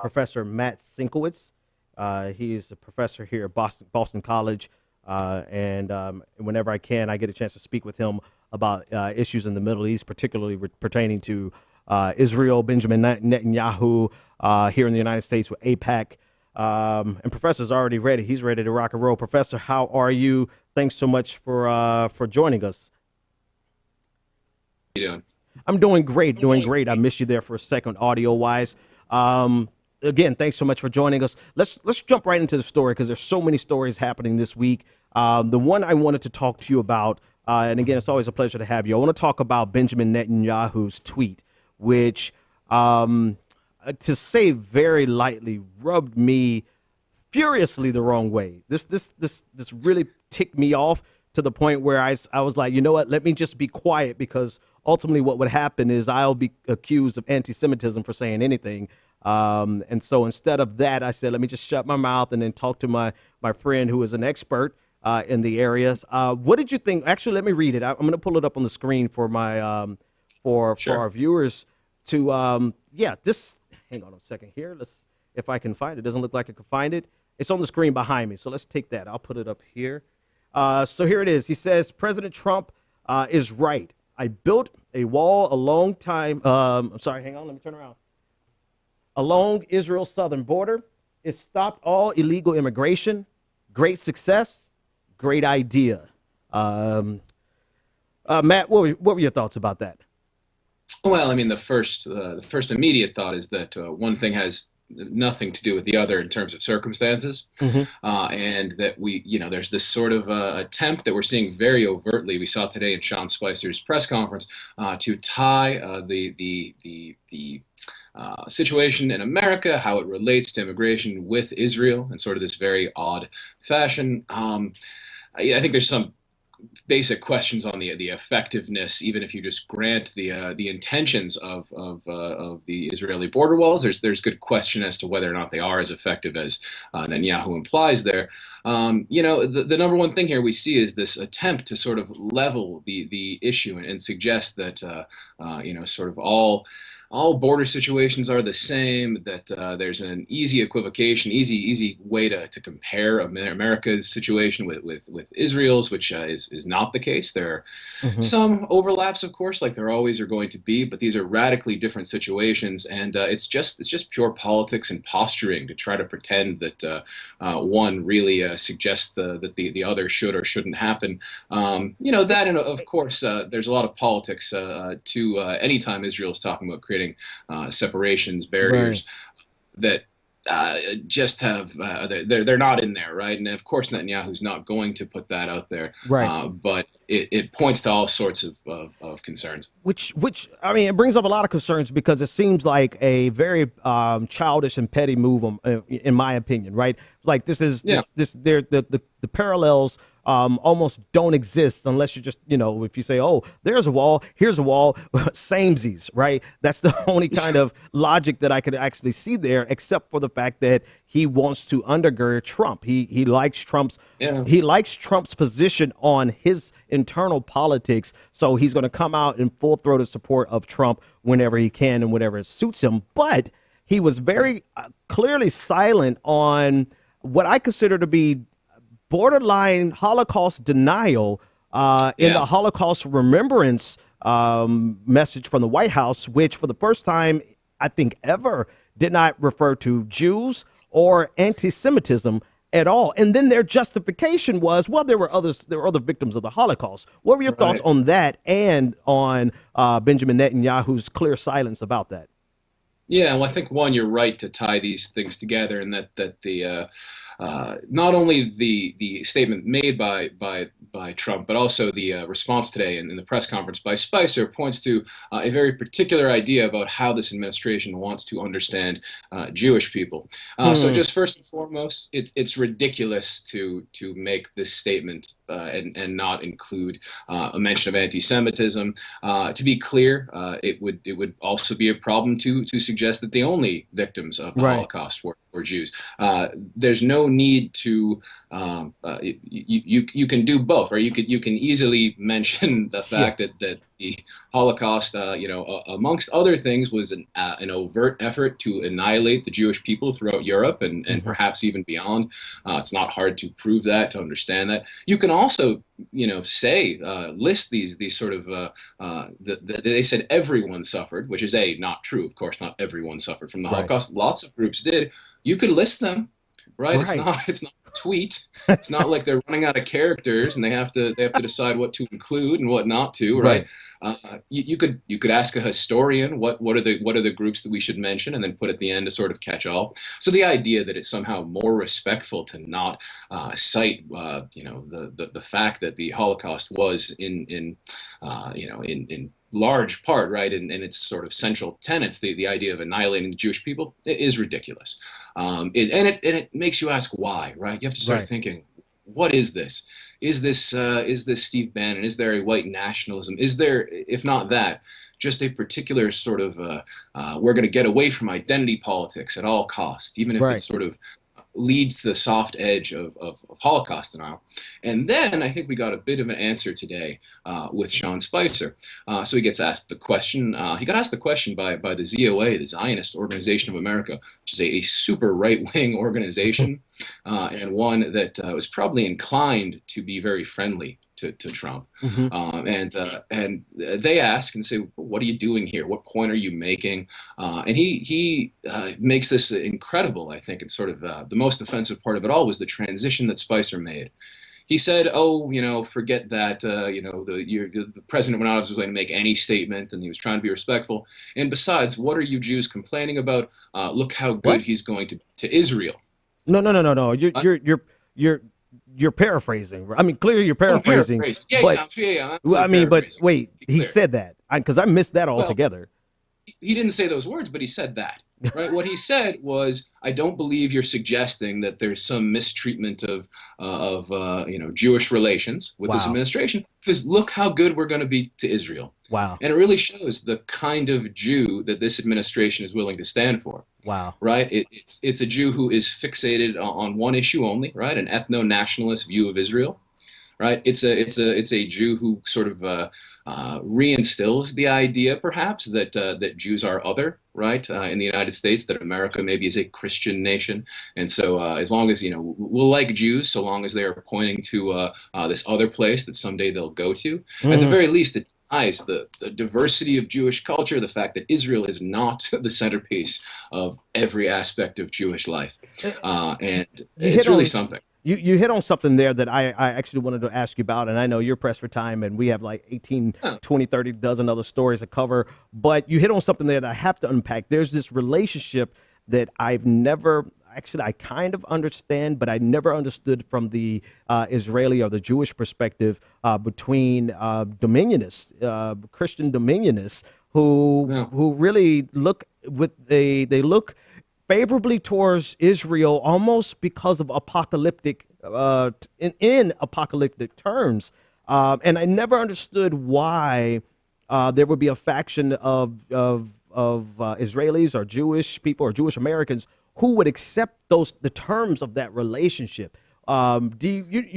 Professor Matt Sienkiewicz. He is a professor here at Boston College, and whenever I can, I get a chance to speak with him about issues in the Middle East, particularly pertaining to Israel, Benjamin Netanyahu here in the United States with APAC. And Professor's already ready. He's ready to rock and roll. Professor, how are you? Thanks so much for joining us. You doing? I'm doing great, doing great. I missed you there for a second, audio wise. Again, thanks so much for joining us. Let's jump right into the story because there's so many stories happening this week. The one I wanted to talk to you about, and again, it's always a pleasure to have you. I want to talk about Benjamin Netanyahu's tweet, which, to say very lightly, rubbed me furiously the wrong way. This really ticked me off to the point where I was like, you know what? Let me just be quiet because ultimately what would happen is I'll be accused of anti-Semitism for saying anything. And so instead of that, I said, let me just shut my mouth and then talk to my friend who is an expert in the areas. What did you think? Actually, let me read it. I'm going to pull it up on the screen for my for our viewers to yeah, this. Hang on a second here. Let's if I can find it. Doesn't look like I can find it. It's on the screen behind me. So let's take that. I'll put it up here. So here it is. He says, President Trump is right. I built a wall a long time. I'm sorry. Hang on. Let me turn around. Along Israel's southern border. It stopped all illegal immigration. Great success. Great idea. Matt, what were your thoughts about that? Well, I mean, the first immediate thought is that one thing has nothing to do with the other in terms of circumstances, Hmm. and that there's this sort of attempt that we're seeing very overtly. We saw today in Sean Spicer's press conference to tie the situation in America, how it relates to immigration with Israel in sort of this very odd fashion. I think there's some basic questions on the effectiveness, even if you just grant the intentions of the Israeli border walls. There's good question as to whether or not they are as effective as Netanyahu implies there. The number one thing here we see is this attempt to sort of level the issue and suggest that sort of all border situations are the same, that there's an easy equivocation, easy way to compare America's situation with Israel's, which is not the case. There are Hmm. some overlaps, of course, like there always are going to be, but these are radically different situations, and it's just pure politics and posturing to try to pretend that one really suggests that the other should or shouldn't happen. That, and of course, there's a lot of politics to any time Israel is talking about creating separations, Right. barriers that just have they're not in there, right? And of course, Netanyahu's not going to put that out there, Right. but it points to all sorts of concerns. Which I mean, it brings up a lot of concerns because it seems like a very childish and petty move, in my opinion. Right? Like this is Yeah, this there the parallels almost don't exist unless you just if you say, oh, there's a wall, here's a wall, samesies, right? That's the only kind of logic that I could actually see there, except for the fact that he wants to undergird Trump. yeah. He likes Trump's position on his internal politics, so he's going to come out in full-throated support of Trump whenever he can and whenever it suits him. But he was very clearly silent on what I consider to be borderline Holocaust denial in Yeah. the Holocaust remembrance message from the White House, which for the first time, I think ever, did not refer to Jews or anti-Semitism at all. And then their justification was, well, there were other victims of the Holocaust. What were your thoughts Right. on that and on Benjamin Netanyahu's clear silence about that? Yeah, well, I think one, you're right to tie these things together, and that the not only the statement made by Trump, but also the response today in the press conference by Spicer points to a very particular idea about how this administration wants to understand Jewish people. So Hmm. just first and foremost, it's ridiculous to make this statement and not include a mention of anti-Semitism. To be clear, it would also be a problem to suggest that the only victims of the Right. Holocaust or Jews. There's no need to you can do both, right? You can easily mention the Yeah. fact that the Holocaust, amongst other things, was an overt effort to annihilate the Jewish people throughout Europe and Hmm. perhaps even beyond. It's not hard to prove that, to understand that. You can also, say, list these sort of, they said everyone suffered, which is not true. Of course, not everyone suffered from the Right. Holocaust. Lots of groups did. You could list them, right? It's Right. not it's not a tweet. It's not like they're running out of characters and they have to decide what to include and what not to, right? Right. You could ask a historian what are the groups that we should mention, and then put at the end a sort of catch-all. So the idea that it's somehow more respectful to not cite the fact that the Holocaust was in large part, right, and its sort of central tenets, the idea of annihilating the Jewish people, is ridiculous. And it makes you ask why, right? You have to start Right. thinking, what is this? Is this Steve Bannon? Is there a white nationalism? Is there, if not that, just a particular sort of we're going to get away from identity politics at all costs, even if Right. it's sort of leads to the soft edge of Holocaust denial. And then I think we got a bit of an answer today with Sean Spicer. So he gets asked the question. He got asked the question by the ZOA, the Zionist Organization of America, which is a super right-wing organization, and one that was probably inclined to be very friendly to Trump. Hmm. And they ask and say, what are you doing here? What point are you making? And he makes this incredible. I think it's sort of the most offensive part of it all was the transition that Spicer made. He said, "Oh, forget that. The president went out of his way to make any statement, and he was trying to be respectful. And besides, what are you Jews complaining about? Look how good What? he's going to Israel." No, no, no, no, no. Uh, You're you're paraphrasing. I mean, clearly you're oh, I'm paraphrasing, paraphrasing. Yeah, but yeah, yeah, yeah. I'm well, I absolutely mean, but paraphrasing. wait, To be he clear. said that because I missed that Well, altogether. he didn't say those words, but he said that, right? What he said was, "I don't believe you're suggesting that there's some mistreatment of Jewish relations with this Wow. administration, because look how good we're going to be to Israel." Wow. And it really shows the kind of Jew that this administration is willing to stand for, Wow. right? It's a Jew who is fixated on one issue only, right? An ethno-nationalist view of Israel, right? It's a Jew who sort of reinstills the idea, perhaps, that Jews are other, right? In the United States, that America maybe is a Christian nation, and so as long as we'll like Jews, so long as they are pointing to this other place that someday they'll go to. At the Mm, very least, it denies the diversity of Jewish culture, the fact that Israel is not the centerpiece of every aspect of Jewish life, uh, and you hit it's really on something. you hit on something there that I actually wanted to ask you about, and I know you're pressed for time and we have like 18, Huh. 20, 30 dozen other stories to cover, but you hit on something there that I have to unpack. There's this relationship that I've never actually, I kind of understand, but I never understood from the Israeli or the Jewish perspective, between dominionists, Christian dominionists, Yeah. who really look they look favorably towards Israel almost because of apocalyptic, in apocalyptic terms. And I never understood why there would be a faction of Israelis or Jewish people or Jewish Americans who would accept the terms of that relationship. Do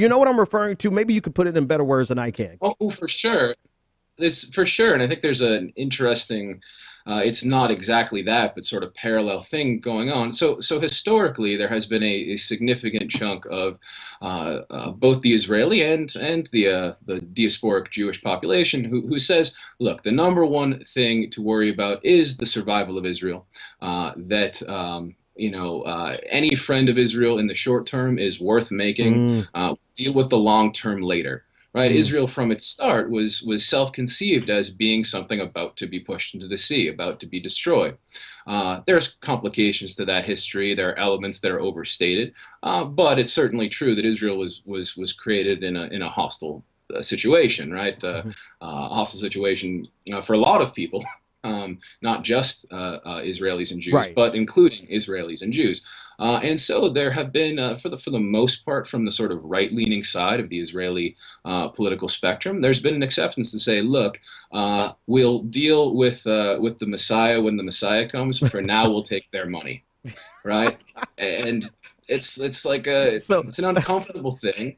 you know what I'm referring to? Maybe you could put it in better words than I can. Oh, for sure. It's for sure, and I think there's an interesting. It's not exactly that, but sort of parallel thing going on. So historically, there has been a significant chunk of both the Israeli and the diasporic Jewish population who says, look, the number one thing to worry about is the survival of Israel. Any friend of Israel in the short term is worth making. Mm, Deal with the long term later. Right, mm, Israel from its start was self-conceived as being something about to be pushed into the sea, about to be destroyed. There's complications to that history. There are elements that are overstated, but it's certainly true that Israel was created in a hostile situation, right? mhm. A hostile situation for a lot of people. Not just Israelis and Jews, Right. but including Israelis and Jews. And so there have been, for the most part, from the sort of right-leaning side of the Israeli political spectrum, there's been an acceptance to say, look, we'll deal with the Messiah when the Messiah comes. For now, we'll take their money. right? And it's like a So it's an uncomfortable thing,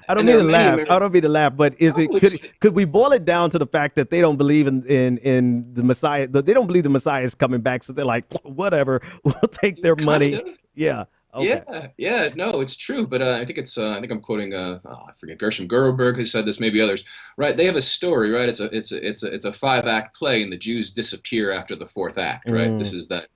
I don't and there mean are to many laugh. I Americans. don't mean to laugh, but is Oh, it it's could we boil it down to the fact that they don't believe in the Messiah? They don't believe the Messiah is coming back, so they're like, whatever, we'll take their kind money. of. Yeah. Okay. Yeah, no, it's true, but I think I think I'm quoting I forget, Gershom Gerberg has said this, maybe others, right? They have a story, right? It's a 5 act play, and the Jews disappear after the fourth act, right? This Mm, is that,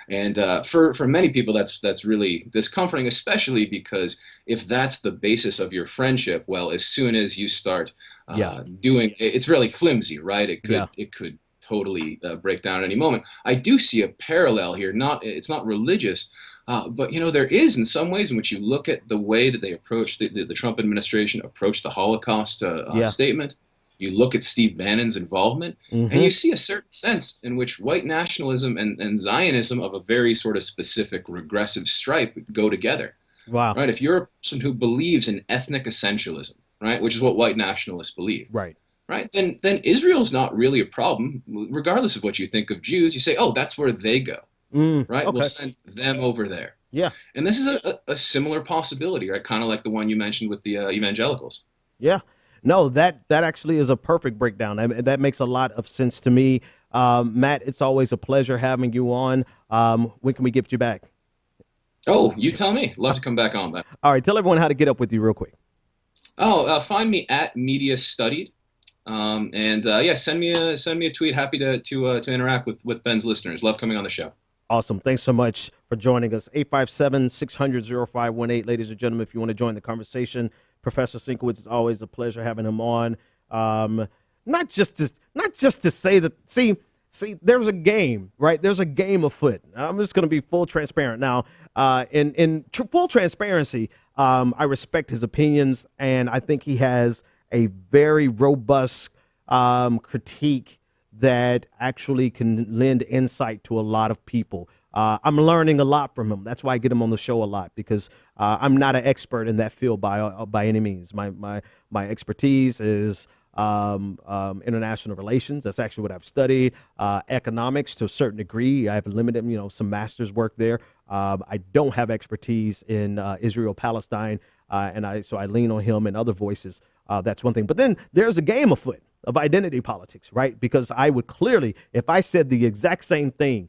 and for many people, that's really discomforting, especially because if that's the basis of your friendship, well, as soon as you start yeah. doing, it's really flimsy, right? Yeah. It could totally break down at any moment. I do see a parallel here. Not It's not religious, but there is in some ways in which you look at the way that they approach the Trump administration approached the Holocaust Yeah. statement. You look at Steve Bannon's involvement, and Mm-hmm. you see a certain sense in which white nationalism and Zionism of a very sort of specific regressive stripe go together, Wow. right? If you're a person who believes in ethnic essentialism, right, which is what white nationalists believe, Right. right, then Israel's not really a problem, regardless of what you think of Jews. You say, oh, that's where they go, right? We'll Okay. send them over there. Yeah. And this is a similar possibility, right? Kind of like the one you mentioned with the evangelicals. Yeah. No, that actually is a perfect breakdown. That makes a lot of sense to me. Matt, it's always a pleasure having you on. When can we get you back? Oh, you tell me. Love to come back on that. All right. Tell everyone how to get up with you real quick. Oh, find me at Media Studied, and yeah, send me a tweet. Happy to interact with Ben's listeners. Love coming on the show. Awesome. Thanks so much for joining us. 857-600-0518. Ladies and gentlemen, if you want to join the conversation, Professor Sienkiewicz, it's always a pleasure having him on. Not just to say that, see, there's a game, right? There's a game afoot. I'm just going to be full transparent. Now, in full transparency, I respect his opinions, and I think he has a very robust critique that actually can lend insight to a lot of people. I'm learning a lot from him. That's why I get him on the show a lot, because I'm not an expert in that field by any means. My expertise is international relations. That's actually what I've studied. Economics to a certain degree. I have limited, some master's work there. I don't have expertise in Israel, Palestine, so I lean on him and other voices. That's one thing. But then there's a game afoot of identity politics, right? Because I would clearly, if I said the exact same thing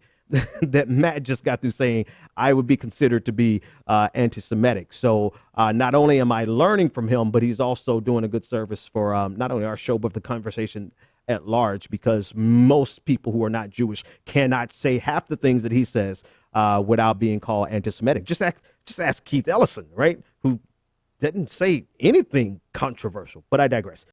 that Matt just got through saying, I would be considered to be anti-Semitic. So not only am I learning from him, but he's also doing a good service for not only our show, but the conversation at large, because most people who are not Jewish cannot say half the things that he says without being called anti-Semitic. Just ask Keith Ellison, right? Who didn't say anything controversial, but I digress.